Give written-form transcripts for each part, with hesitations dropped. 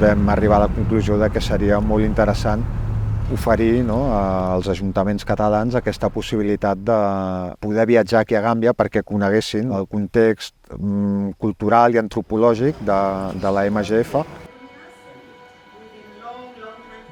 vam arribar a la conclusió de que seria molt interessant oferir, no, als ajuntaments catalans aquesta possibilitat de poder viatjar aquí a Gàmbia perquè coneguessin el context cultural i antropològic de la MGF.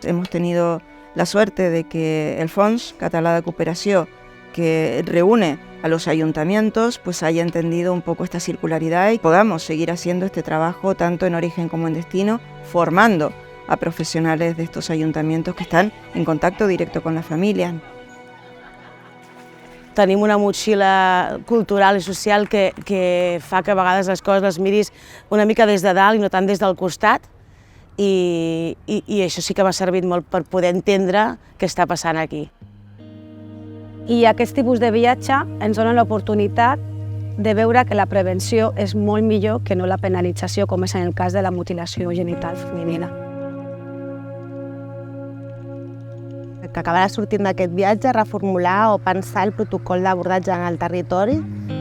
Hemos tenido la suerte de que el Fons Català de Cooperació, que reúne a los ayuntamientos, pues haya entendido un poco esta circularidad y podamos seguir haciendo este trabajo tanto en origen como en destino, formando a profesionales de estos ayuntamientos que están en contacto directo con la familia. Tenim una motxilla cultural i social que fa que a vegades les coses les miris una mica des de dalt i no tant des del costat, i això sí que m'ha servit molt per poder entendre què està passant aquí. I aquest tipus de viatge ens dona l'oportunitat de veure que la prevenció és molt millor que no la penalització, com és en el cas de la mutilació genital femenina. Que acabarà sortint d'aquest viatge, reformular o pensar el protocol d'abordatge en el territori,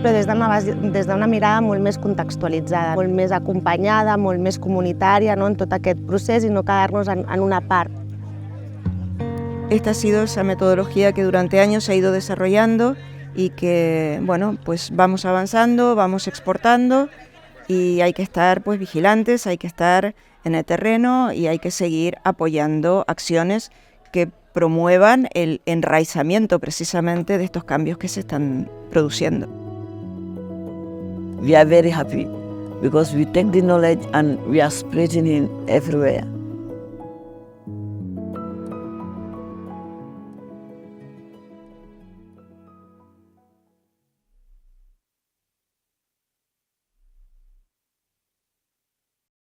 però des d'una mirada molt més contextualitzada, molt més acompanyada, molt més comunitària, no, en tot aquest procés i no quedar-nos en una part. Esta ha sido esa metodología que durante años se ha ido desarrollando y que, bueno, pues vamos avanzando, vamos exportando y hay que estar pues vigilantes, hay que estar en el terreno y hay que seguir apoyando acciones que promuevan el enraizamiento precisamente de estos cambios que se están produciendo. We are very happy because we take the knowledge and we are spreading it everywhere.